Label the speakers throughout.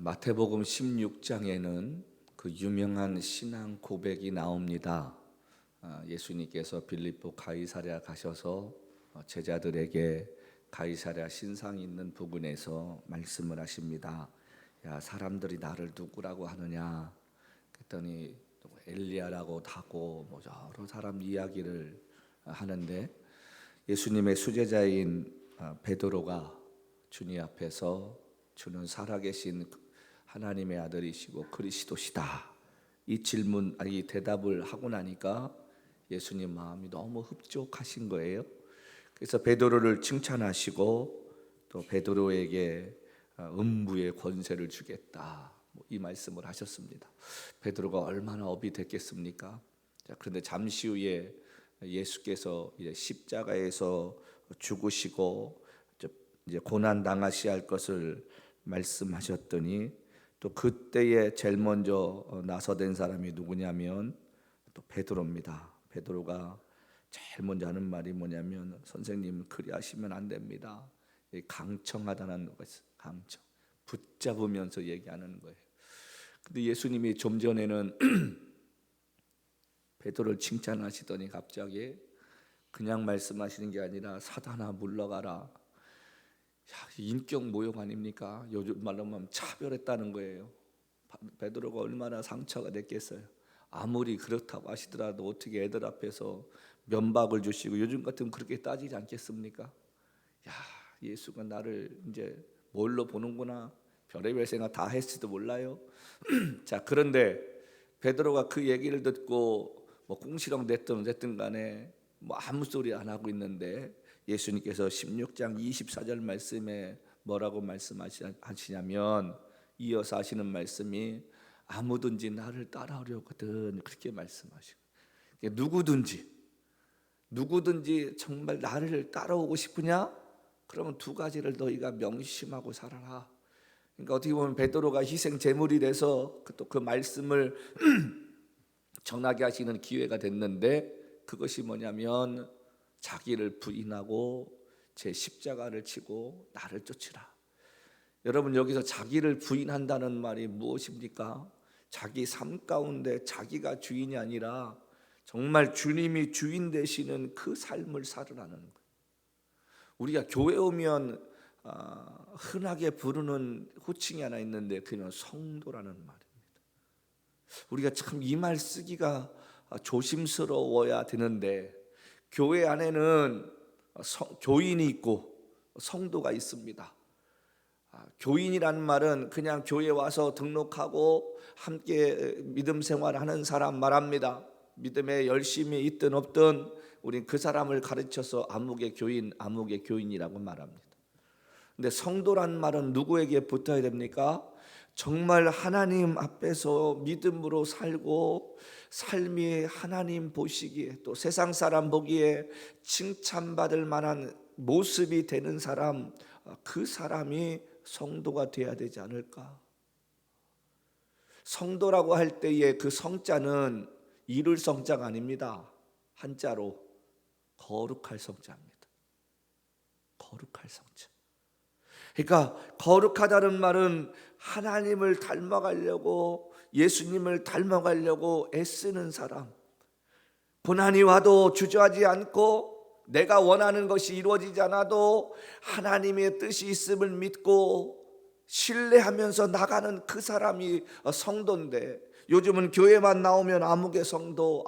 Speaker 1: 마태복음 16장에는 그 유명한 신앙 고백이 나옵니다. 예수님께서 빌립보 가이사랴 가셔서 제자들에게 가이사랴 신상이 있는 부근에서 말씀을 하십니다. 야, 사람들이 나를 누구라고 하느냐? 그랬더니 엘리야라고 하고 여러 사람 이야기를 하는데, 예수님의 수제자인 베드로가 주님 앞에서 주는 살아계신 하나님의 아들이시고 그리스도시다, 이 대답을 하고 나니까 예수님 마음이 너무 흡족하신 거예요. 그래서 베드로를 칭찬하시고 또 베드로에게 음부의 권세를 주겠다, 이 말씀을 하셨습니다. 베드로가 얼마나 업이 됐겠습니까? 그런데 잠시 후에 예수께서 이제 십자가에서 죽으시고 이제 고난 당하셔야 할 것을 말씀하셨더니, 또 그때에 제일 먼저 나서된 사람이 누구냐면 또 베드로입니다. 베드로가 제일 먼저 하는 말이 뭐냐면, 선생님 그리하시면 안 됩니다. 강청하다는 것이, 강청, 붙잡으면서 얘기하는 거예요. 근데 예수님이 좀 전에는 베드로를 칭찬하시더니 갑자기 그냥 말씀하시는 게 아니라 사단아 물러가라. 인격 모욕 아닙니까? 요즘 말로 하면 차별했다는 거예요. 베드로가 얼마나 상처가 됐겠어요. 아무리 그렇다고 하시더라도 어떻게 애들 앞에서 면박을 주시고, 요즘 같으면 그렇게 따지지 않겠습니까? 야, 예수가 나를 이제 뭘로 보는구나, 별의별 생각 다 했을지도 몰라요. 자, 그런데 베드로가 그 얘기를 듣고 꿍시렁 됐든 간에 아무 소리 안 하고 있는데, 예수님께서 16장 24절 말씀에 뭐라고 말씀하시냐면, 이어서 하시는 말씀이 아무든지 나를 따라오려거든, 그렇게 말씀하시고, 누구든지 정말 나를 따라오고 싶으냐? 그러면 두 가지를 너희가 명심하고 살아라. 그러니까 어떻게 보면 베드로가 희생 제물이 돼서 또 그 말씀을 전하게 하시는 기회가 됐는데, 그것이 뭐냐면 자기를 부인하고 제 십자가를 치고 나를 쫓으라. 여러분, 여기서 자기를 부인한다는 말이 무엇입니까? 자기 삶 가운데 자기가 주인이 아니라 정말 주님이 주인 되시는 그 삶을 살으라는 거예요. 우리가 교회 오면 흔하게 부르는 호칭이 하나 있는데, 그는 성도라는 말입니다. 우리가 참 이 말 쓰기가 조심스러워야 되는데, 교회 안에는 교인이 있고 성도가 있습니다. 교인이라는 말은 그냥 교회 와서 등록하고 함께 믿음 생활하는 사람 말합니다. 믿음에 열심히 있든 없든 우린 그 사람을 가르쳐서 암흑의 교인이라고 말합니다. 근데 성도란 말은 누구에게 붙어야 됩니까? 정말 하나님 앞에서 믿음으로 살고, 삶이 하나님 보시기에 또 세상 사람 보기에 칭찬받을 만한 모습이 되는 사람, 그 사람이 성도가 돼야 되지 않을까? 성도라고 할 때의 그 성자는 이룰 성자가 아닙니다. 한자로 거룩할 성자입니다. 거룩할 성자. 그러니까 거룩하다는 말은 하나님을 닮아가려고, 예수님을 닮아가려고 애쓰는 사람, 고난이 와도 주저하지 않고 내가 원하는 것이 이루어지지 않아도 하나님의 뜻이 있음을 믿고 신뢰하면서 나가는 그 사람이 성도인데, 요즘은 교회만 나오면 아무개 성도,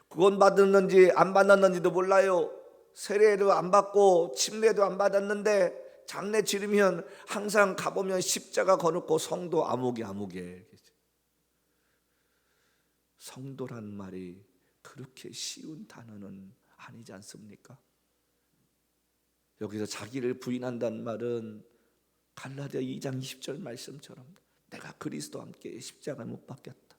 Speaker 1: 구원 받았는지 안 받았는지도 몰라요. 세례도 안 받고 침례도 안 받았는데 장례 치르면 항상 가보면 십자가 거놓고 성도 아무개. 성도란 말이 그렇게 쉬운 단어는 아니지 않습니까? 여기서 자기를 부인한다는 말은 갈라디아 2장 20절 말씀처럼 내가 그리스도와 함께 십자가를 못 박혔다.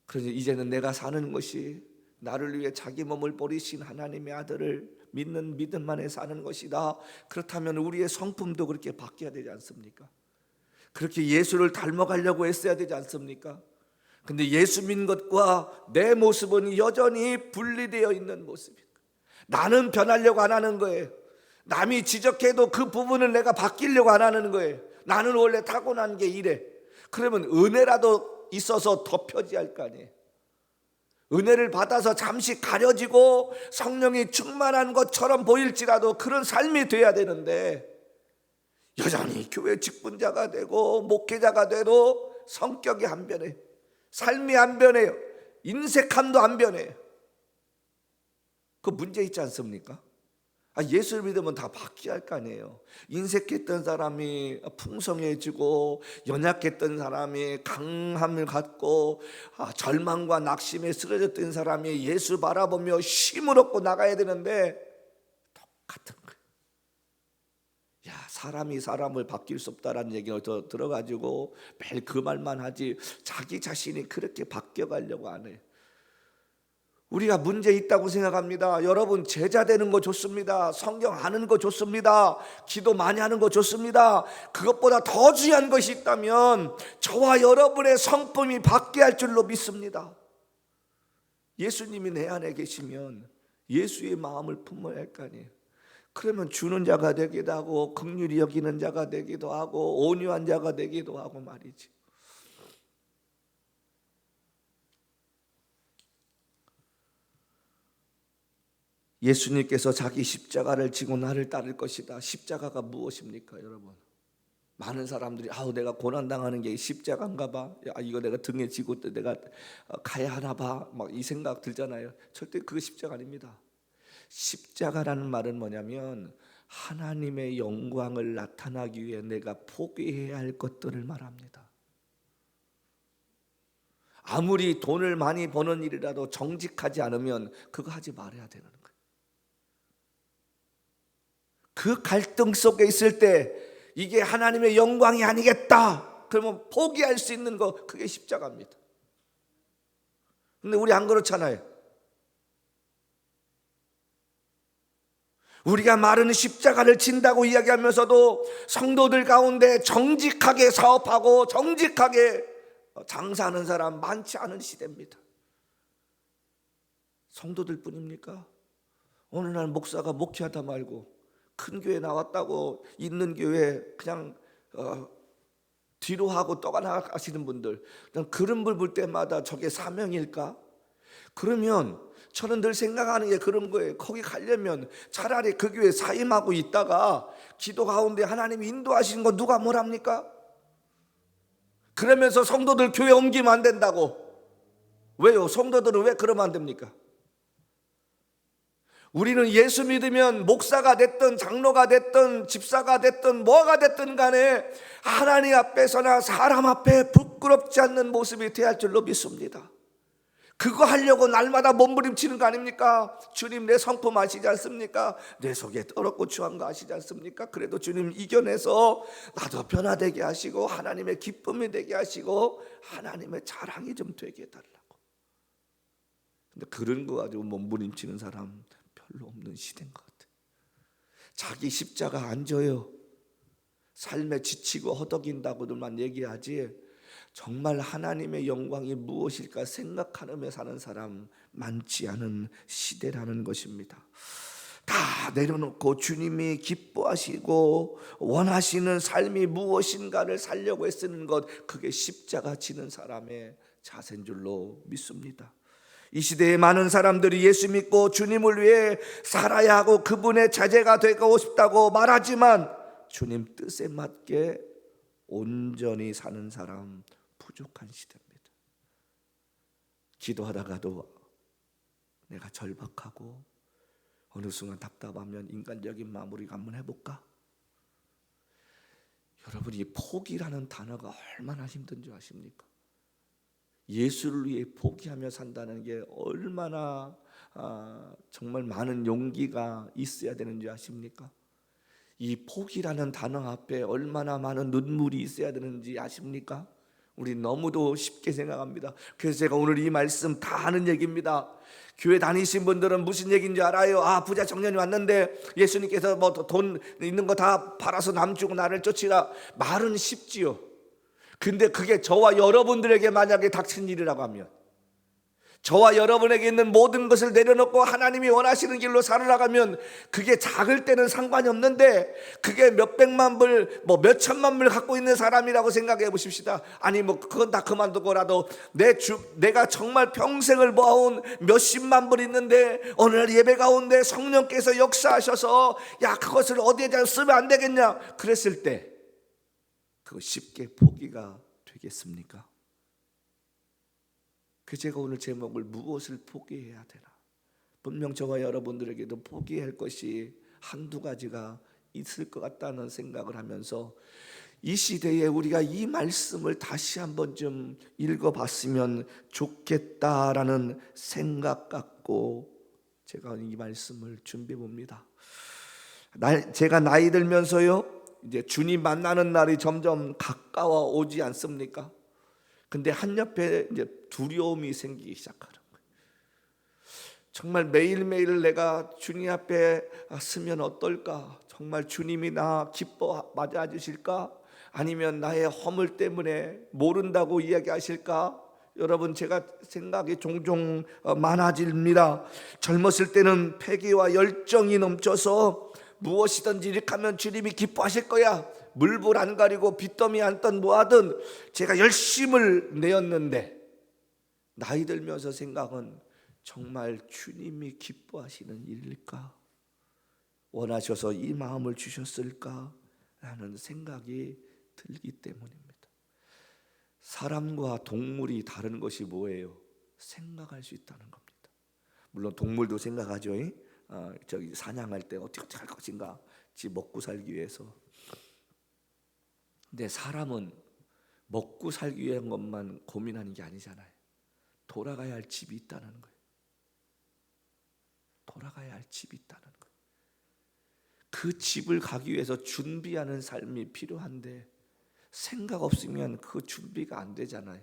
Speaker 1: 그래서 이제는 내가 사는 것이 나를 위해 자기 몸을 버리신 하나님의 아들을 믿는 믿음 안에 사는 것이다. 그렇다면 우리의 성품도 그렇게 바뀌어야 되지 않습니까? 그렇게 예수를 닮아가려고 애써야 되지 않습니까? 근데 예수 믿는 것과 내 모습은 여전히 분리되어 있는 모습이에요. 나는 변하려고 안 하는 거예요. 남이 지적해도 그 부분을 내가 바뀌려고 안 하는 거예요. 나는 원래 타고난 게 이래. 그러면 은혜라도 있어서 덮여지 할 거 아니에요. 은혜를 받아서 잠시 가려지고 성령이 충만한 것처럼 보일지라도 그런 삶이 돼야 되는데, 여전히 교회 직분자가 되고 목회자가 돼도 성격이 안 변해요. 삶이 안 변해요. 인색함도 안 변해요. 그 문제 있지 않습니까? 예수를 믿으면 다 바뀌어야 할 거 아니에요. 인색했던 사람이 풍성해지고, 연약했던 사람이 강함을 갖고, 절망과 낙심에 쓰러졌던 사람이 예수 바라보며 힘을 얻고 나가야 되는데, 똑같은 거예요. 사람이 사람을 바뀔 수 없다라는 얘기가 더 들어가지고 매일 그 말만 하지 자기 자신이 그렇게 바뀌어가려고 안 해요. 우리가 문제 있다고 생각합니다. 여러분, 제자 되는 거 좋습니다. 성경 아는 거 좋습니다. 기도 많이 하는 거 좋습니다. 그것보다 더 중요한 것이 있다면 저와 여러분의 성품이 바뀌어야 할 줄로 믿습니다. 예수님이 내 안에 계시면 예수의 마음을 품어야 할 거 아니에요. 그러면 주는 자가 되기도 하고, 긍휼히 여기는 자가 되기도 하고, 온유한 자가 되기도 하고 말이지. 예수님께서 자기 십자가를 지고 나를 따를 것이다. 십자가가 무엇입니까, 여러분? 많은 사람들이 내가 고난당하는 게 십자가인가 봐. 이거 내가 등에 지고 내가 가야 하나 봐. 막 이 생각 들잖아요. 절대 그거 십자가 아닙니다. 십자가라는 말은 뭐냐면 하나님의 영광을 나타나기 위해 내가 포기해야 할 것들을 말합니다. 아무리 돈을 많이 버는 일이라도 정직하지 않으면 그거 하지 말아야 되는 거예요. 그 갈등 속에 있을 때 이게 하나님의 영광이 아니겠다, 그러면 포기할 수 있는 거, 그게 십자가입니다. 근데 우리 안 그렇잖아요. 우리가 말은 십자가를 진다고 이야기하면서도 성도들 가운데 정직하게 사업하고 정직하게 장사하는 사람 많지 않은 시대입니다. 성도들 뿐입니까? 어느 날 목사가 목회하다 말고 큰 교회 나왔다고 있는 교회 그냥 뒤로 하고 떠나가시는 분들, 그런 분 볼 때마다 저게 사명일까? 그러면 저는 늘 생각하는 게 그런 거예요. 거기 가려면 차라리 그 교회 사임하고 있다가 기도 가운데 하나님이 인도하시는 거 누가 뭐랍니까? 그러면서 성도들 교회 옮기면 안 된다고. 왜요? 성도들은 왜 그러면 안 됩니까? 우리는 예수 믿으면 목사가 됐든 장로가 됐든 집사가 됐든 뭐가 됐든 간에 하나님 앞에서나 사람 앞에 부끄럽지 않는 모습이 되어야 할 줄로 믿습니다. 그거 하려고 날마다 몸부림치는 거 아닙니까? 주님, 내 성품 아시지 않습니까? 내 속에 더럽고 추한 거 아시지 않습니까? 그래도 주님 이겨내서 나도 변화되게 하시고 하나님의 기쁨이 되게 하시고 하나님의 자랑이 좀 되게 해달라고. 근데 그런 거 가지고 몸부림치는 사람 별로 없는 시대인 것 같아요. 자기 십자가 안 져요. 삶에 지치고 허덕인다고들만 얘기하지 정말 하나님의 영광이 무엇일까 생각하며 사는 사람 많지 않은 시대라는 것입니다. 다 내려놓고 주님이 기뻐하시고 원하시는 삶이 무엇인가를 살려고 애쓰는 것, 그게 십자가 지는 사람의 자세인 줄로 믿습니다. 이 시대에 많은 사람들이 예수 믿고 주님을 위해 살아야 하고 그분의 자제가 되고 싶다고 말하지만 주님 뜻에 맞게 온전히 사는 사람 부족한 시대입니다. 기도하다가도 내가 절박하고 어느 순간 답답하면 인간적인 마무리가 한번 해볼까? 여러분, 이 포기라는 단어가 얼마나 힘든 줄 아십니까? 예수를 위해 포기하며 산다는 게 얼마나 정말 많은 용기가 있어야 되는 줄 아십니까? 이 포기라는 단어 앞에 얼마나 많은 눈물이 있어야 되는지 아십니까? 우리 너무도 쉽게 생각합니다. 그래서 제가 오늘 이 말씀 다 하는 얘기입니다. 교회 다니신 분들은 무슨 얘기인지 알아요? 부자 청년이 왔는데 예수님께서 뭐 돈 있는 거 다 팔아서 남 주고 나를 쫓으라. 말은 쉽지요. 근데 그게 저와 여러분들에게 만약에 닥친 일이라고 하면 저와 여러분에게 있는 모든 것을 내려놓고 하나님이 원하시는 길로 살아가면 그게 작을 때는 상관이 없는데, 그게 몇백만 불, 몇천만 불 갖고 있는 사람이라고 생각해 보십시다. 아니 그건 다 그만두고라도 내가 정말 평생을 모아온 몇십만 불 있는데 어느 날 예배 가운데 성령께서 역사하셔서 야, 그것을 어디에다 쓰면 안 되겠냐 그랬을 때 그거 쉽게 포기가 되겠습니까? 그 제가 오늘 제목을 무엇을 포기해야 되나, 분명 저와 여러분들에게도 포기할 것이 한두 가지가 있을 것 같다는 생각을 하면서 이 시대에 우리가 이 말씀을 다시 한번 좀 읽어봤으면 좋겠다라는 생각 갖고 제가 이 말씀을 준비해 봅니다. 제가 나이 들면서요, 이제 주님 만나는 날이 점점 가까워 오지 않습니까? 근데 한옆에 이제 두려움이 생기기 시작하는 거예요. 정말 매일매일 내가 주님 앞에 서면 어떨까? 정말 주님이 나 기뻐 맞아주실까? 아니면 나의 허물 때문에 모른다고 이야기하실까? 여러분, 제가 생각이 종종 많아집니다. 젊었을 때는 패기와 열정이 넘쳐서 무엇이든지 이렇게 하면 주님이 기뻐하실 거야, 물불 안 가리고 빚더미 안던 뭐하든 제가 열심을 내었는데, 나이 들면서 생각은 정말 주님이 기뻐하시는 일일까? 원하셔서 이 마음을 주셨을까? 라는 생각이 들기 때문입니다. 사람과 동물이 다른 것이 뭐예요? 생각할 수 있다는 겁니다. 물론 동물도 생각하죠. 저기 사냥할 때 어떻게 할 것인가, 지 먹고 살기 위해서. 근데 사람은 먹고 살기 위한 것만 고민하는 게 아니잖아요. 돌아가야 할 집이 있다는 거예요. 돌아가야 할 집이 있다는 거예요. 그 집을 가기 위해서 준비하는 삶이 필요한데 생각 없으면 그 준비가 안 되잖아요.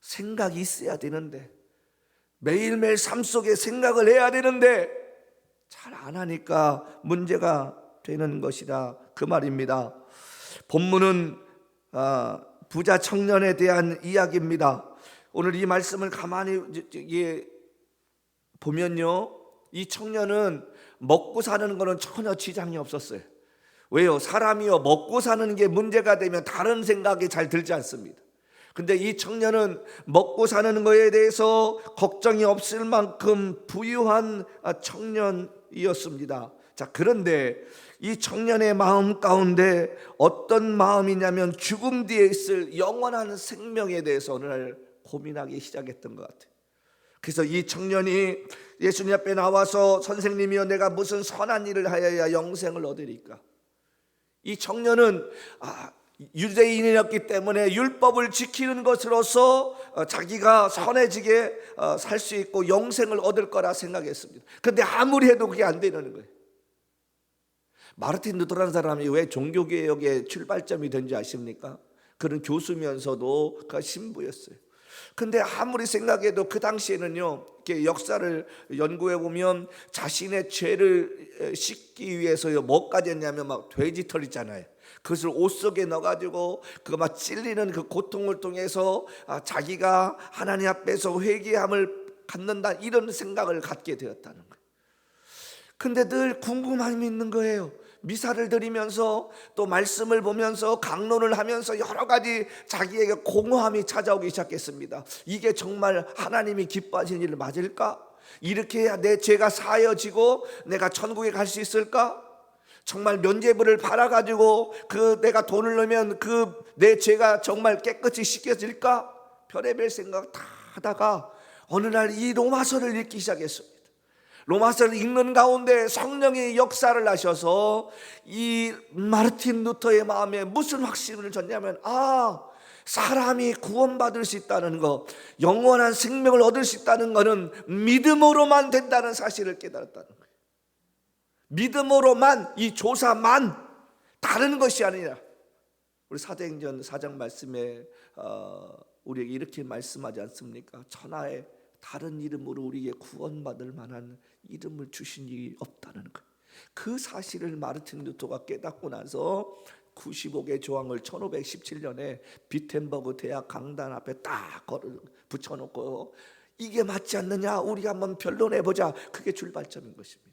Speaker 1: 생각이 있어야 되는데, 매일매일 삶 속에 생각을 해야 되는데 잘 안 하니까 문제가 되는 것이다, 그 말입니다. 본문은 부자 청년에 대한 이야기입니다. 오늘 이 말씀을 가만히 보면요, 이 청년은 먹고 사는 거는 전혀 지장이 없었어요. 왜요? 사람이요, 먹고 사는 게 문제가 되면 다른 생각이 잘 들지 않습니다. 근데 이 청년은 먹고 사는 거에 대해서 걱정이 없을 만큼 부유한 청년이었습니다. 자, 그런데 이 청년의 마음 가운데 어떤 마음이냐면 죽음 뒤에 있을 영원한 생명에 대해서 오늘 고민하기 시작했던 것 같아요. 그래서 이 청년이 예수님 앞에 나와서 선생님이여, 내가 무슨 선한 일을 하여야 영생을 얻으리까? 이 청년은 유대인이었기 때문에 율법을 지키는 것으로서 자기가 선해지게 살 수 있고 영생을 얻을 거라 생각했습니다. 그런데 아무리 해도 그게 안 되는 거예요. 마르틴 루터라는 사람이 왜 종교개혁의 출발점이 된지 아십니까? 그는 교수면서도 그 신부였어요. 근데 아무리 생각해도 그 당시에는요, 이렇게 역사를 연구해 보면 자신의 죄를 씻기 위해서요, 뭐까지 했냐면 막 돼지털 있잖아요. 그것을 옷 속에 넣어가지고 그거 막 찔리는 그 고통을 통해서 자기가 하나님 앞에서 회개함을 갖는다, 이런 생각을 갖게 되었다는 거예요. 근데 늘 궁금함이 있는 거예요. 미사를 드리면서 또 말씀을 보면서 강론을 하면서 여러 가지 자기에게 공허함이 찾아오기 시작했습니다. 이게 정말 하나님이 기뻐하시는 일 맞을까? 이렇게 해야 내 죄가 사여지고 내가 천국에 갈 수 있을까? 정말 면죄부를 받아가지고 내가 돈을 넣으면 내 죄가 정말 깨끗이 씻겨질까? 별의별 생각 다 하다가 어느 날 이 로마서를 읽기 시작했습니다. 로마서를 읽는 가운데 성령의 역사를 하셔서 이 마르틴 루터의 마음에 무슨 확신을 줬냐면, 사람이 구원받을 수 있다는 거, 영원한 생명을 얻을 수 있다는 것은 믿음으로만 된다는 사실을 깨달았다는 거예요. 믿음으로만, 이 조사만, 다른 것이 아니라. 우리 사도행전 4장 말씀에 우리에게 이렇게 말씀하지 않습니까? 천하의 다른 이름으로 우리에게 구원받을 만한 이름을 주신 일이 없다는 것. 그 사실을 마르틴 루터가 깨닫고 나서 95개 조항을 1517년에 비텐버그 대학 강단 앞에 딱 붙여놓고 이게 맞지 않느냐? 우리가 한번 변론해보자. 그게 출발점인 것입니다.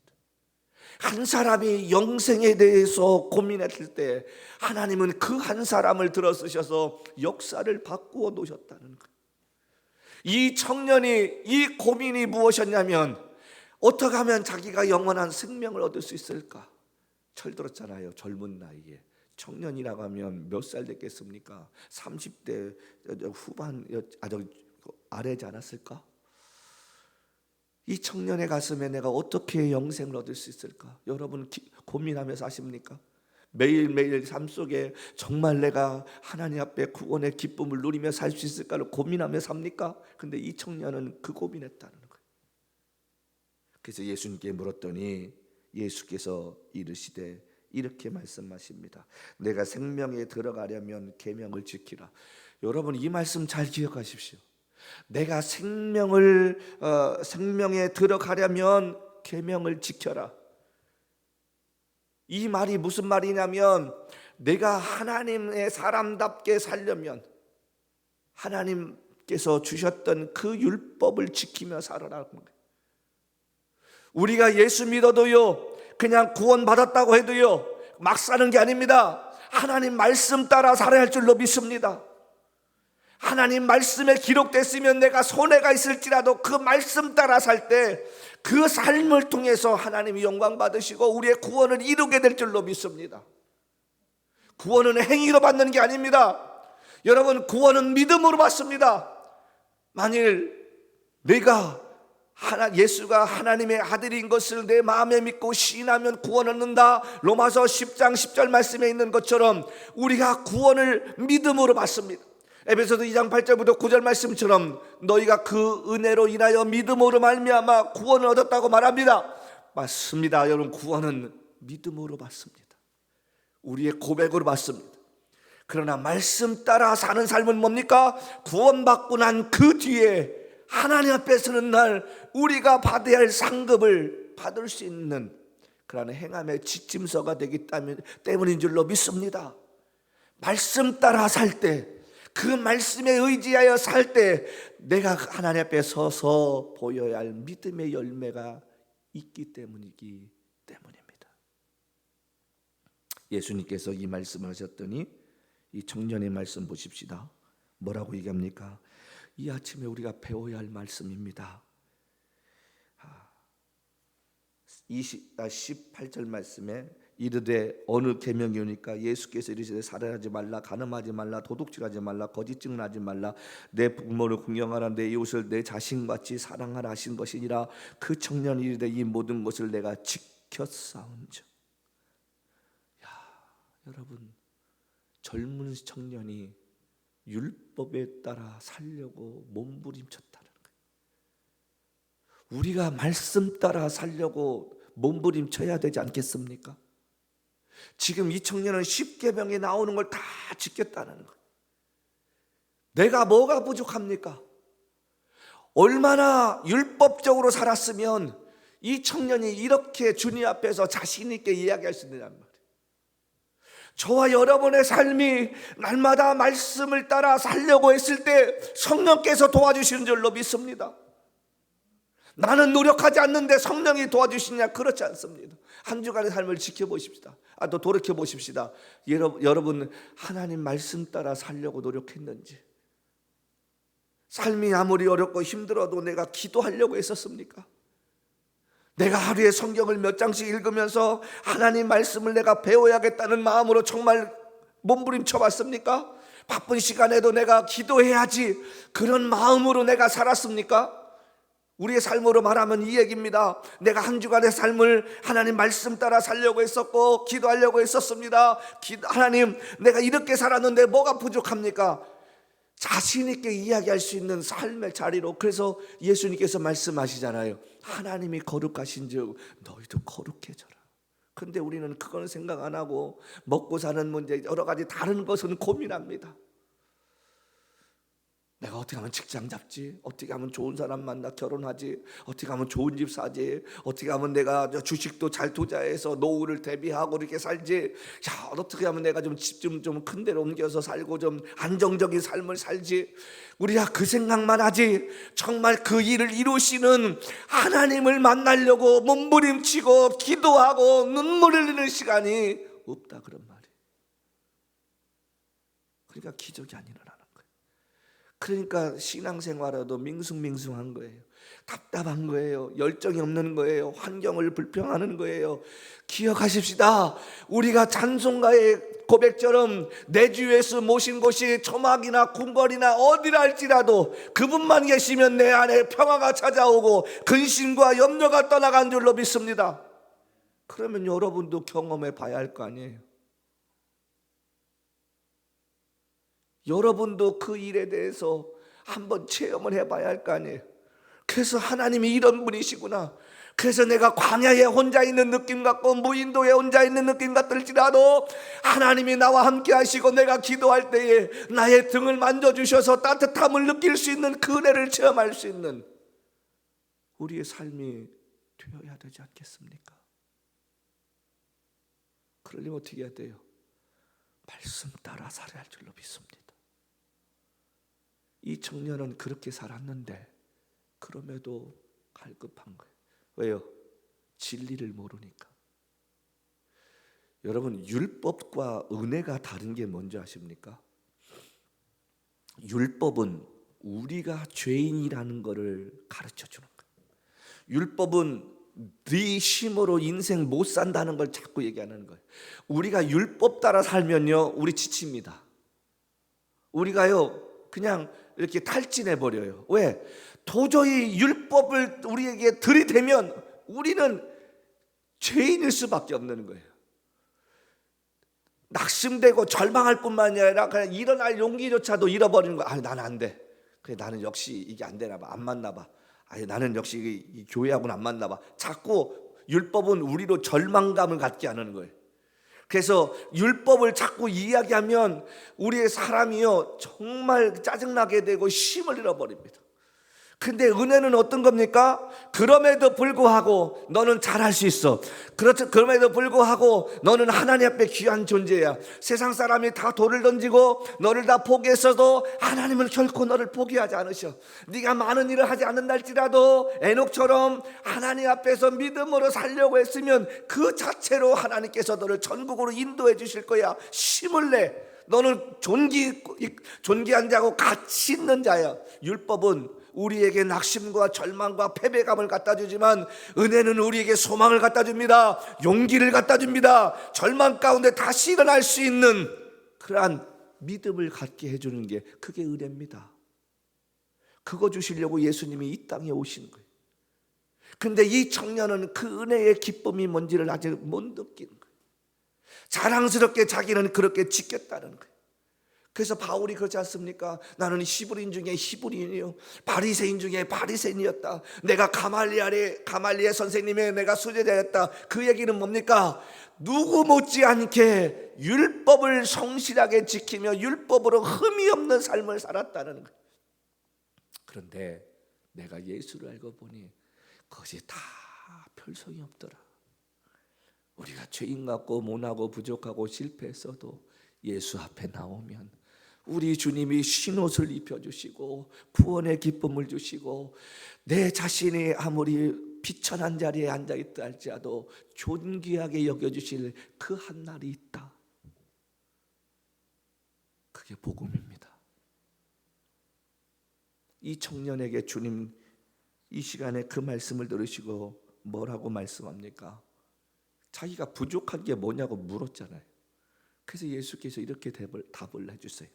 Speaker 1: 한 사람이 영생에 대해서 고민했을 때 하나님은 그 한 사람을 들어쓰셔서 역사를 바꾸어 놓으셨다는 거예요. 이 청년이 이 고민이 무엇이었냐면 어떻게 하면 자기가 영원한 생명을 얻을 수 있을까? 철들었잖아요. 젊은 나이에. 청년이라고 하면 몇 살 됐겠습니까? 30대 후반 아래지 않았을까? 이 청년의 가슴에 내가 어떻게 영생을 얻을 수 있을까? 여러분 고민하며 사십니까? 매일매일 삶 속에 정말 내가 하나님 앞에 구원의 기쁨을 누리며 살 수 있을까를 고민하며 삽니까? 근데 이 청년은 그 고민했다는 거예요. 그래서 예수님께 물었더니 예수께서 이르시되 이렇게 말씀하십니다. 내가 생명에 들어가려면 계명을 지키라. 여러분 이 말씀 잘 기억하십시오. 내가 생명에 들어가려면 계명을 지켜라. 이 말이 무슨 말이냐면 내가 하나님의 사람답게 살려면 하나님께서 주셨던 그 율법을 지키며 살아라는 거예요. 우리가 예수 믿어도요, 그냥 구원받았다고 해도요 막 사는 게 아닙니다. 하나님 말씀 따라 살아야 할 줄로 믿습니다. 하나님 말씀에 기록됐으면 내가 손해가 있을지라도 그 말씀 따라 살 때 그 삶을 통해서 하나님이 영광 받으시고 우리의 구원을 이루게 될 줄로 믿습니다. 구원은 행위로 받는 게 아닙니다. 여러분 구원은 믿음으로 받습니다. 만일 내가 예수가 하나님의 아들인 것을 내 마음에 믿고 시인하면 구원 얻는다. 로마서 10장 10절 말씀에 있는 것처럼 우리가 구원을 믿음으로 받습니다. 에베소서 2장 8절부터 9절 말씀처럼 너희가 그 은혜로 인하여 믿음으로 말미암아 구원을 얻었다고 말합니다. 맞습니다. 여러분 구원은 믿음으로 받습니다. 우리의 고백으로 받습니다. 그러나 말씀 따라 사는 삶은 뭡니까? 구원받고 난 그 뒤에 하나님 앞에 서는 날 우리가 받아야 할 상급을 받을 수 있는 그러한 행함의 지침서가 되기 때문인 줄로 믿습니다. 말씀 따라 살 때, 그 말씀에 의지하여 살 때 내가 하나님 앞에 서서 보여야 할 믿음의 열매가 있기 때문입니다. 예수님께서 이 말씀을 하셨더니 이 청년의 말씀 보십시다. 뭐라고 얘기합니까? 이 아침에 우리가 배워야 할 말씀입니다. 18절 말씀에 이르되 어느 계명이오니까 예수께서 이르시되 살인하지 말라, 간음하지 말라, 도둑질하지 말라, 거짓 증언하지 말라, 내 부모를 공경하라, 내 이웃을 내 자신같이 사랑하라 하신 것이니라. 그 청년이 이르되 이 모든 것을 내가 지켰사온즉. 여러분 젊은 청년이 율법에 따라 살려고 몸부림쳤다는 거예요. 우리가 말씀 따라 살려고 몸부림쳐야 되지 않겠습니까? 지금 이 청년은 10계명에 나오는 걸 다 지켰다는 거예요. 내가 뭐가 부족합니까? 얼마나 율법적으로 살았으면 이 청년이 이렇게 주님 앞에서 자신 있게 이야기할 수 있느냐는 말이에요. 저와 여러분의 삶이 날마다 말씀을 따라 살려고 했을 때 성령께서 도와주시는 줄로 믿습니다. 나는 노력하지 않는데 성령이 도와주시냐? 그렇지 않습니다. 한 주간의 삶을 지켜보십시다. 또 돌이켜보십시다. 여러분 하나님 말씀 따라 살려고 노력했는지, 삶이 아무리 어렵고 힘들어도 내가 기도하려고 했었습니까? 내가 하루에 성경을 몇 장씩 읽으면서 하나님 말씀을 내가 배워야겠다는 마음으로 정말 몸부림쳐 봤습니까? 바쁜 시간에도 내가 기도해야지 그런 마음으로 내가 살았습니까? 우리의 삶으로 말하면 이 얘기입니다. 내가 한 주간의 삶을 하나님 말씀 따라 살려고 했었고 기도하려고 했었습니다. 하나님 내가 이렇게 살았는데 뭐가 부족합니까? 자신 있게 이야기할 수 있는 삶의 자리로. 그래서 예수님께서 말씀하시잖아요. 하나님이 거룩하신 즉 너희도 거룩해져라. 근데 우리는 그건 생각 안 하고 먹고 사는 문제, 여러 가지 다른 것은 고민합니다. 내가 어떻게 하면 직장 잡지? 어떻게 하면 좋은 사람 만나 결혼하지? 어떻게 하면 좋은 집 사지? 어떻게 하면 내가 주식도 잘 투자해서 노후를 대비하고 이렇게 살지? 야, 어떻게 하면 내가 좀 집 좀 큰 데로 옮겨서 살고 좀 안정적인 삶을 살지? 우리가 그 생각만 하지 정말 그 일을 이루시는 하나님을 만나려고 몸부림치고 기도하고 눈물을 흘리는 시간이 없다, 그런 말이에요. 그러니까 기적이 안 일어나는 거예요. 그러니까 신앙생활에도 밍숭밍숭한 거예요. 답답한 거예요. 열정이 없는 거예요. 환경을 불평하는 거예요. 기억하십시다. 우리가 찬송가의 고백처럼 내 주 예수 모신 곳이 초막이나 궁궐이나 어디라 할지라도 그분만 계시면 내 안에 평화가 찾아오고 근심과 염려가 떠나간 줄로 믿습니다. 그러면 여러분도 경험해 봐야 할 거 아니에요. 여러분도 그 일에 대해서 한번 체험을 해봐야 할 거 아니에요. 그래서 하나님이 이런 분이시구나. 그래서 내가 광야에 혼자 있는 느낌 같고 무인도에 혼자 있는 느낌 같을지라도 하나님이 나와 함께 하시고 내가 기도할 때에 나의 등을 만져주셔서 따뜻함을 느낄 수 있는 그 은혜를 체험할 수 있는 우리의 삶이 되어야 되지 않겠습니까? 그러려면 어떻게 해야 돼요? 말씀 따라 살아야 할 줄로 믿습니다. 이 청년은 그렇게 살았는데 그럼에도 갈급한 거예요. 왜요? 진리를 모르니까. 여러분, 율법과 은혜가 다른 게 뭔지 아십니까? 율법은 우리가 죄인이라는 것을 가르쳐 주는 거예요. 율법은 네 힘으로 인생 못 산다는 걸 자꾸 얘기하는 거예요. 우리가 율법 따라 살면요, 우리 지칩니다. 우리가요 그냥 이렇게 탈진해 버려요. 왜? 도저히 율법을 우리에게 들이대면 우리는 죄인일 수밖에 없는 거예요. 낙심되고 절망할 뿐만이 아니라 그냥 일어날 용기조차도 잃어버리는 거야. 나는 안 돼. 그래, 나는 역시 이게 안 되나 봐. 안 맞나 봐. 나는 역시 이 교회하고는 안 맞나 봐. 자꾸 율법은 우리로 절망감을 갖게 하는 거예요. 그래서 율법을 자꾸 이야기하면 우리의 사람이요 정말 짜증나게 되고 힘을 잃어버립니다. 근데 은혜는 어떤 겁니까? 그럼에도 불구하고 너는 잘할 수 있어. 그렇죠. 그럼에도 불구하고 너는 하나님 앞에 귀한 존재야. 세상 사람이 다 돌을 던지고 너를 다 포기했어도 하나님은 결코 너를 포기하지 않으셔. 네가 많은 일을 하지 않는다 할지라도 에녹처럼 하나님 앞에서 믿음으로 살려고 했으면 그 자체로 하나님께서 너를 전국으로 인도해 주실 거야. 힘을 내. 너는 존귀한 자고 가치 있는 자야. 율법은 우리에게 낙심과 절망과 패배감을 갖다 주지만 은혜는 우리에게 소망을 갖다 줍니다. 용기를 갖다 줍니다. 절망 가운데 다시 일어날 수 있는 그러한 믿음을 갖게 해주는 게 그게 은혜입니다. 그거 주시려고 예수님이 이 땅에 오신 거예요. 근데 이 청년은 그 은혜의 기쁨이 뭔지를 아직 못 느끼는 거예요. 자랑스럽게 자기는 그렇게 지켰다는 거예요. 그래서 바울이 그렇지 않습니까? 나는 히브리인 중에 히브리인이요 바리새인 중에 바리새인이었다. 내가 가말리엘 선생님의 내가 수제자였다. 그 얘기는 뭡니까? 누구 못지않게 율법을 성실하게 지키며 율법으로 흠이 없는 삶을 살았다는 거예요. 그런데 내가 예수를 알고 보니 그것이 다 별 소용이 없더라. 우리가 죄인 같고 모나고 부족하고 실패했어도 예수 앞에 나오면 우리 주님이 흰옷을 입혀주시고 구원의 기쁨을 주시고 내 자신이 아무리 비천한 자리에 앉아있다 할지라도 존귀하게 여겨주실 그 한 날이 있다. 그게 복음입니다. 이 청년에게 주님 이 시간에 그 말씀을 들으시고 뭐라고 말씀합니까? 자기가 부족한 게 뭐냐고 물었잖아요. 그래서 예수께서 이렇게 답을 해주세요.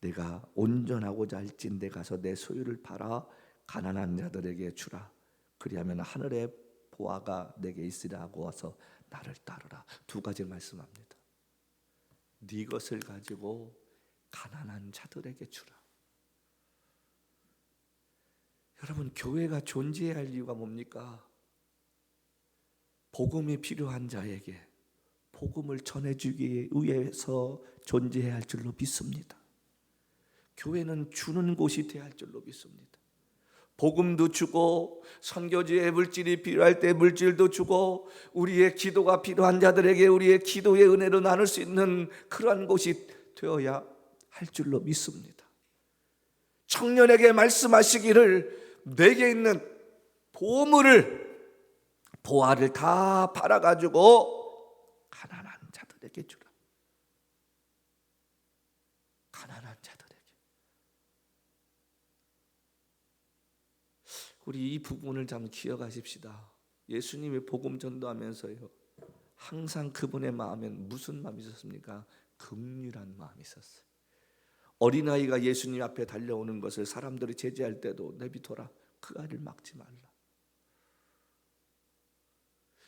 Speaker 1: 내가 온전하고자 할진대 가서 내 소유를 팔아 가난한 자들에게 주라. 그리하면 하늘의 보화가 내게 있으라 하고 와서 나를 따르라. 두 가지 말씀합니다. 네 것을 가지고 가난한 자들에게 주라. 여러분, 교회가 존재해야 할 이유가 뭡니까? 복음이 필요한 자에게 복음을 전해주기 위해서 존재해야 할 줄로 믿습니다. 교회는 주는 곳이 되어야 할 줄로 믿습니다. 복음도 주고 선교지에 물질이 필요할 때 물질도 주고 우리의 기도가 필요한 자들에게 우리의 기도의 은혜로 나눌 수 있는 그러한 곳이 되어야 할 줄로 믿습니다. 청년에게 말씀하시기를 내게 있는 보화를 다 팔아가지고 가난한 자들에게 주라. 가난한 자들에게. 우리 이 부분을 좀 기억하십시다. 예수님이 복음 전도하면서요, 항상 그분의 마음엔 무슨 마음이 있었습니까? 긍휼한 마음이 있었어요. 어린아이가 예수님 앞에 달려오는 것을 사람들이 제지할 때도 내비둬라, 그 아이를 막지 말라.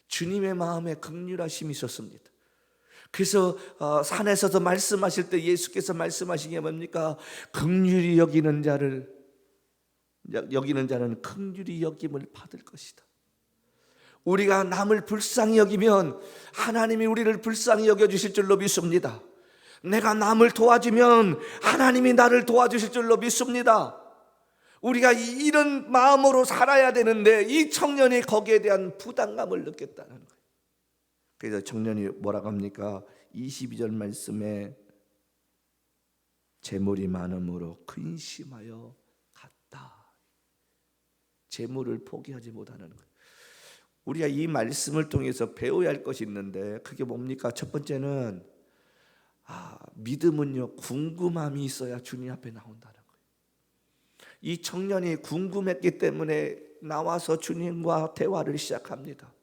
Speaker 1: 주님의 마음에 긍휼하심이 있었습니다. 그래서 산에서도 말씀하실 때 예수께서 말씀하신 게 뭡니까? 긍휼히 여기는 자는 긍휼히 여김을 받을 것이다. 우리가 남을 불쌍히 여기면 하나님이 우리를 불쌍히 여겨주실 줄로 믿습니다. 내가 남을 도와주면 하나님이 나를 도와주실 줄로 믿습니다. 우리가 이런 마음으로 살아야 되는데 이 청년이 거기에 대한 부담감을 느꼈다는 거예요. 그래서 청년이 뭐라고 합니까? 22절 말씀에 재물이 많음으로 근심하여 갔다. 재물을 포기하지 못하는 거예요. 우리가 이 말씀을 통해서 배워야 할 것이 있는데 그게 뭡니까? 첫 번째는 믿음은요, 궁금함이 있어야 주님 앞에 나온다는 거예요. 이 청년이 궁금했기 때문에 나와서 주님과 대화를 시작합니다.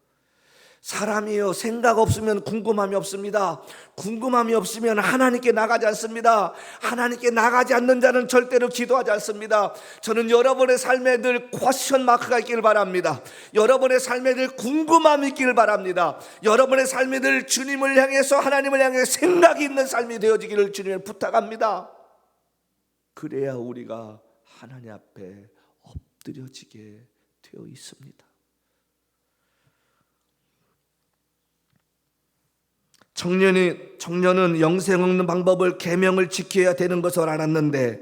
Speaker 1: 사람이요, 생각 없으면 궁금함이 없습니다. 궁금함이 없으면 하나님께 나가지 않습니다. 하나님께 나가지 않는 자는 절대로 기도하지 않습니다. 저는 여러분의 삶에 늘 퀘스천 마크가 있기를 바랍니다. 여러분의 삶에 늘 궁금함이 있기를 바랍니다. 여러분의 삶에 늘 주님을 향해서, 하나님을 향해 생각이 있는 삶이 되어지기를 주님을 부탁합니다. 그래야 우리가 하나님 앞에 엎드려지게 되어 있습니다. 청년은 영생 얻는 방법을, 계명을 지켜야 되는 것을 알았는데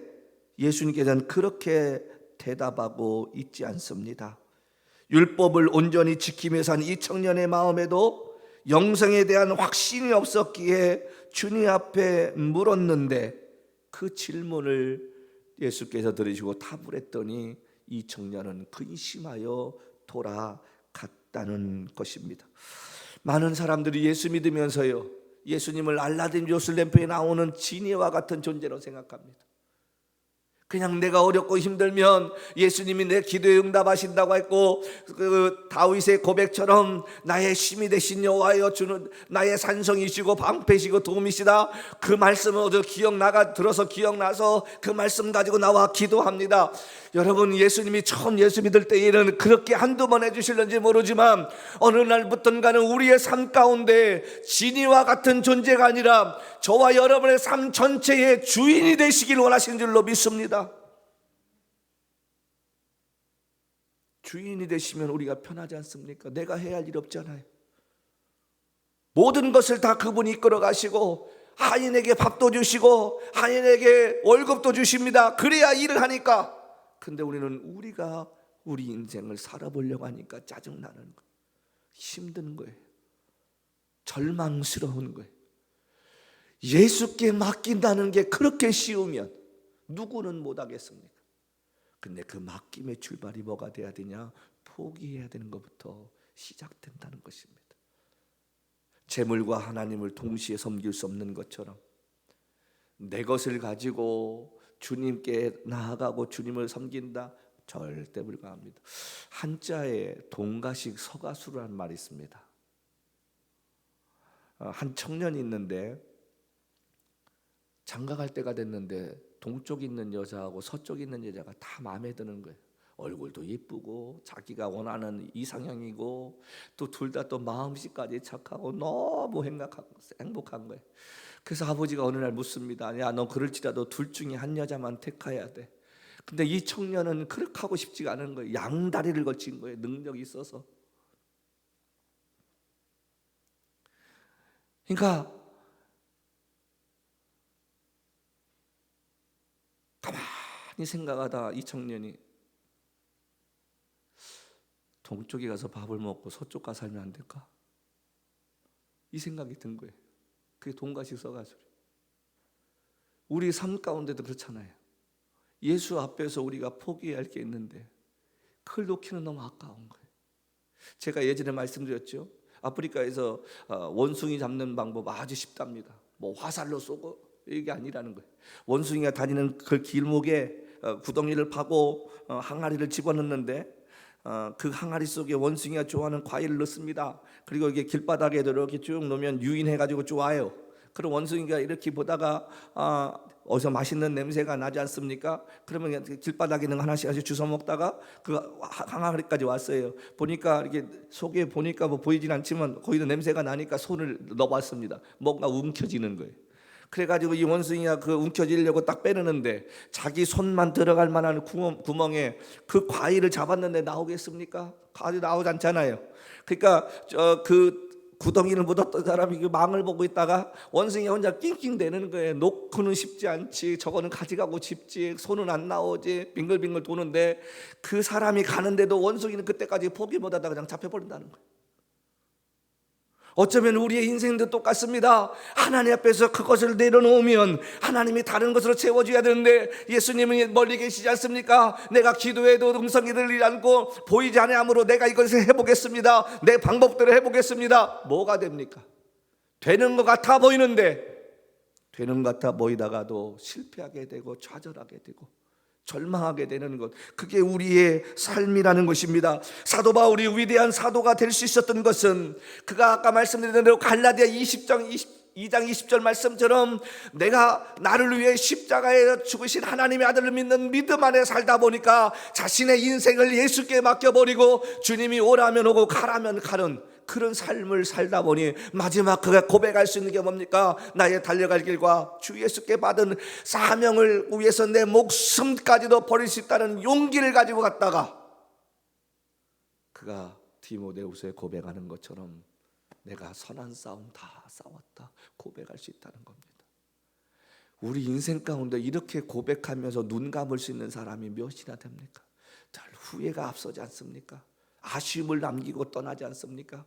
Speaker 1: 예수님께서는 그렇게 대답하고 있지 않습니다. 율법을 온전히 지키며 산 이 청년의 마음에도 영생에 대한 확신이 없었기에 주님 앞에 물었는데 그 질문을 예수께서 들으시고 답을 했더니 이 청년은 근심하여 돌아갔다는 것입니다. 많은 사람들이 예수 믿으면서요, 예수님을 알라딘 요슬렘표에 나오는 지니와 같은 존재로 생각합니다. 그냥 내가 어렵고 힘들면 예수님이 내 기도에 응답하신다고 했고, 그 다윗의 고백처럼 나의 힘이 되신 여호와여, 주는 나의 산성이시고 방패시고 도움이시다, 그 말씀을 들어서 기억나서 그 말씀 가지고 나와 기도합니다. 여러분, 예수님이 처음 예수 믿을 때에는 그렇게 한두 번 해주실는지 모르지만 어느 날부터는 우리의 삶 가운데 진이와 같은 존재가 아니라 저와 여러분의 삶 전체의 주인이 되시길 원하시는 줄로 믿습니다. 주인이 되시면 우리가 편하지 않습니까? 내가 해야 할 일 없잖아요. 모든 것을 다 그분이 이끌어 가시고 하인에게 밥도 주시고 하인에게 월급도 주십니다. 그래야 일을 하니까. 근데 우리는 우리가 우리 인생을 살아보려고 하니까 짜증나는 거예요. 힘든 거예요. 절망스러운 거예요. 예수께 맡긴다는 게 그렇게 쉬우면 누구는 못하겠습니까? 근데 그 맡김의 출발이 뭐가 돼야 되냐? 포기해야 되는 것부터 시작된다는 것입니다. 재물과 하나님을 동시에 섬길 수 없는 것처럼 내 것을 가지고 주님께 나아가고 주님을 섬긴다? 절대 불가합니다. 한자에 동가식 서가수라는 말이 있습니다. 한 청년이 있는데 장가갈 때가 됐는데 동쪽에 있는 여자하고 서쪽에 있는 여자가 다 마음에 드는 거예요. 얼굴도 예쁘고 자기가 원하는 이상형이고 또 둘 다 또 마음씨까지 착하고 너무 행복한 거예요. 그래서 아버지가 어느 날 묻습니다. 야, 너 그럴지라도 둘 중에 한 여자만 택해야 돼. 근데 이 청년은 그렇게 하고 싶지가 않은 거예요. 양다리를 걸친 거예요. 능력이 있어서. 그러니까 가만히 생각하다 이 청년이 동쪽에 가서 밥을 먹고 서쪽 가서 살면 안 될까? 이 생각이 든 거예요. 그게 돈가시 서가지고. 우리 삶 가운데도 그렇잖아요. 예수 앞에서 우리가 포기해야 할 게 있는데 그걸 놓기는 너무 아까운 거예요. 제가 예전에 말씀드렸죠. 아프리카에서 원숭이 잡는 방법 아주 쉽답니다. 뭐 화살로 쏘고 이게 아니라는 거예요. 원숭이가 다니는 그 길목에 구덩이를 파고 항아리를 집어넣는데 그 항아리 속에 원숭이가 좋아하는 과일을 넣습니다. 그리고 이게 길바닥에 이렇게 쭉 놓으면 유인해가지고 좋아요. 그럼 원숭이가 이렇게 보다가 어디서 맛있는 냄새가 나지 않습니까? 그러면 길바닥에 있는 거 하나씩 주워 먹다가 그 항아리까지 왔어요. 보니까 이렇게 속에 보니까 뭐 보이진 않지만 거기도 냄새가 나니까 손을 넣어봤습니다. 뭔가 움켜쥐는 거예요. 그래가지고 이 원숭이가 그 움켜쥐려고 딱 빼내는데 자기 손만 들어갈 만한 구멍에 그 과일을 잡았는데 나오겠습니까? 과일이 나오지 않잖아요. 그러니까 그 구덩이를 묻었던 사람이 그 망을 보고 있다가 원숭이 혼자 낑낑대는 거예요. 놓고는 싶지 않지, 저거는 가져가고 싶지, 손은 안 나오지, 빙글빙글 도는데 그 사람이 가는데도 원숭이는 그때까지 포기 못하다가 그냥 잡혀버린다는 거예요. 어쩌면 우리의 인생도 똑같습니다. 하나님 앞에서 그것을 내려놓으면 하나님이 다른 것으로 채워줘야 되는데 예수님은 멀리 계시지 않습니까? 내가 기도해도 음성이 들리지 않고 보이지 아니하므로 내가 이것을 해보겠습니다. 내 방법대로 해보겠습니다. 뭐가 됩니까? 되는 것 같아 보이는데 되는 것 같아 보이다가도 실패하게 되고 좌절하게 되고 절망하게 되는 것, 그게 우리의 삶이라는 것입니다. 사도 바울이 위대한 사도가 될 수 있었던 것은 그가 아까 말씀드린 대로 갈라디아 2장 20절 말씀처럼 내가 나를 위해 십자가에 죽으신 하나님의 아들을 믿는 믿음 안에 살다 보니까 자신의 인생을 예수께 맡겨버리고 주님이 오라면 오고 가라면 가는 그런 삶을 살다 보니 마지막 그가 고백할 수 있는 게 뭡니까? 나의 달려갈 길과 주 예수께 받은 사명을 위해서 내 목숨까지도 버릴 수 있다는 용기를 가지고 갔다가 그가 디모데후서에 고백하는 것처럼 내가 선한 싸움 다 싸웠다 고백할 수 있다는 겁니다. 우리 인생 가운데 이렇게 고백하면서 눈 감을 수 있는 사람이 몇이나 됩니까? 늘 후회가 앞서지 않습니까? 아쉬움을 남기고 떠나지 않습니까?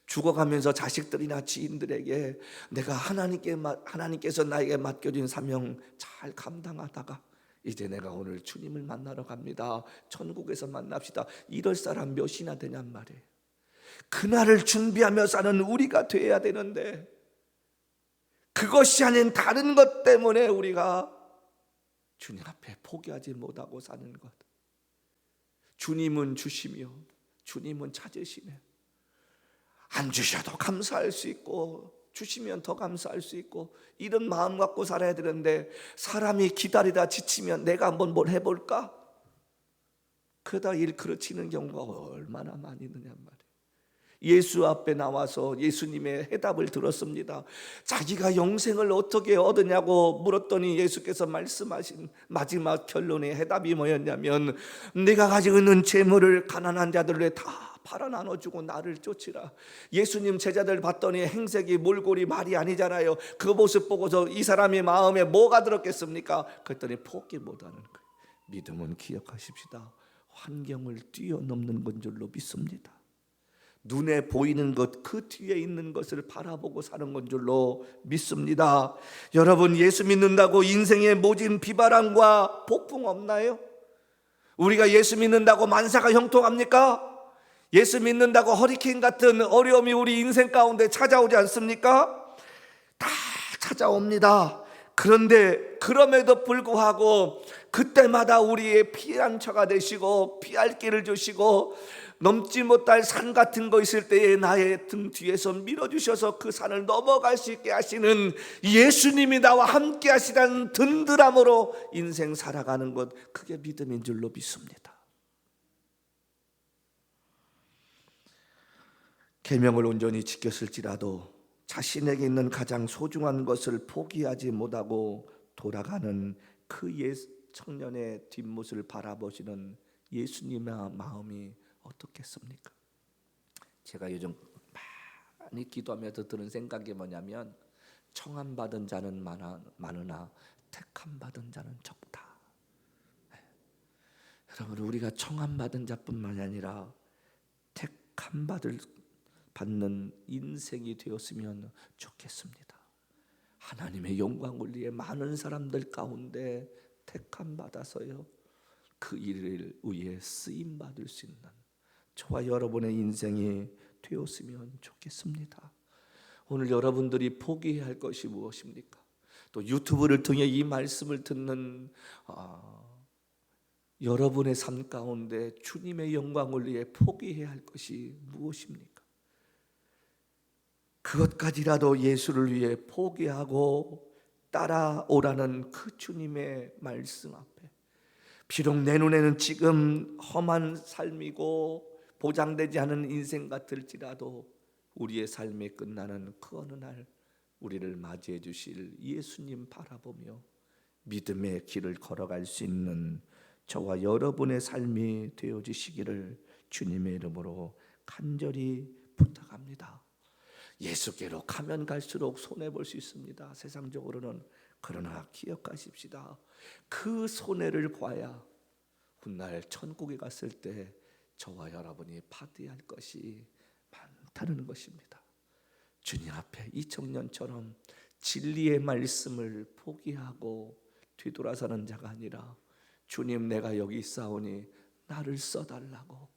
Speaker 1: 죽어가면서 자식들이나 지인들에게 내가 하나님께서 나에게 맡겨진 사명 잘 감당하다가 이제 내가 오늘 주님을 만나러 갑니다, 천국에서 만납시다, 이럴 사람 몇이나 되냔 말이에요. 그날을 준비하며 사는 우리가 돼야 되는데 그것이 아닌 다른 것 때문에 우리가 주님 앞에 포기하지 못하고 사는 것. 주님은 주시며 주님은 찾으시네. 안 주셔도 감사할 수 있고 주시면 더 감사할 수 있고 이런 마음 갖고 살아야 되는데 사람이 기다리다 지치면 내가 한번 뭘 해볼까? 그러다 일 그르치는 경우가 얼마나 많이 있느냐 말이에요. 예수 앞에 나와서 예수님의 해답을 들었습니다. 자기가 영생을 어떻게 얻으냐고 물었더니 예수께서 말씀하신 마지막 결론의 해답이 뭐였냐면 내가 가지고 있는 재물을 가난한 자들에 다 팔아 나눠주고 나를 쫓으라. 예수님 제자들 봤더니 행색이 몰골이 말이 아니잖아요. 그 모습 보고서 이 사람의 마음에 뭐가 들었겠습니까? 그랬더니 포기 못하는 거예요. 믿음은 기억하십시다. 환경을 뛰어넘는 건 줄로 믿습니다. 눈에 보이는 것, 그 뒤에 있는 것을 바라보고 사는 건 줄로 믿습니다. 여러분, 예수 믿는다고 인생에 모진 비바람과 폭풍 없나요? 우리가 예수 믿는다고 만사가 형통합니까? 예수 믿는다고 허리케인 같은 어려움이 우리 인생 가운데 찾아오지 않습니까? 다 찾아옵니다. 그런데 그럼에도 불구하고 그때마다 우리의 피난처가 되시고 피할 길을 주시고 넘지 못할 산 같은 거 있을 때에 나의 등 뒤에서 밀어주셔서 그 산을 넘어갈 수 있게 하시는 예수님이 나와 함께 하시다는 든든함으로 인생 살아가는 것, 그게 믿음인 줄로 믿습니다. 계명을 온전히 지켰을지라도 자신에게 있는 가장 소중한 것을 포기하지 못하고 돌아가는 그 청년의 뒷모습을 바라보시는 예수님의 마음이 어떻겠습니까? 제가 요즘 많이 기도하면서 드는 생각이 뭐냐면 청함받은 자는 많으나 택함받은 자는 적다. 여러분, 우리가 청함 받은 자뿐만이 아니라 택함 받는 인생이 되었으면 좋겠습니다. 하나님의 영광을 위해 많은 사람들 가운데 택함 받아서요, 그 일을 위해 쓰임 받을 수 있는 저와 여러분의 인생이 되었으면 좋겠습니다. 오늘 여러분들이 포기해야 할 것이 무엇입니까? 또 유튜브를 통해 이 말씀을 듣는 여러분의 삶 가운데 주님의 영광을 위해 포기해야 할 것이 무엇입니까? 그것까지라도 예수를 위해 포기하고 따라오라는 그 주님의 말씀 앞에, 비록 내 눈에는 지금 험한 삶이고 보장되지 않은 인생 같을지라도 우리의 삶이 끝나는 그 어느 날 우리를 맞이해 주실 예수님 바라보며 믿음의 길을 걸어갈 수 있는 저와 여러분의 삶이 되어주시기를 주님의 이름으로 간절히 부탁합니다. 예수께로 가면 갈수록 손해볼 수 있습니다. 세상적으로는. 그러나 기억하십시다. 그 손해를 봐야 훗날 천국에 갔을 때 저와 여러분이 받아야 할 것이 많다는 것입니다. 주님 앞에 이 청년처럼 진리의 말씀을 포기하고 뒤돌아서는 자가 아니라, 주님, 내가 여기 있사오니 나를 써달라고,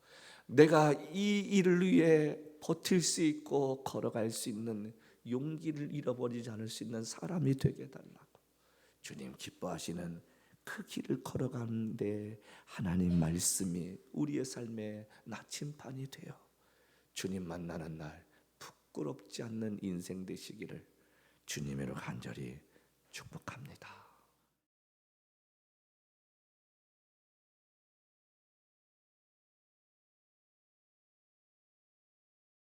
Speaker 1: 내가 이 일을 위해 버틸 수 있고 걸어갈 수 있는 용기를 잃어버리지 않을 수 있는 사람이 되게 해달라고, 주님 기뻐하시는 그 길을 걸어가는데 하나님 말씀이 우리의 삶의 나침반이 되어 주님 만나는 날 부끄럽지 않는 인생 되시기를 주님으로 간절히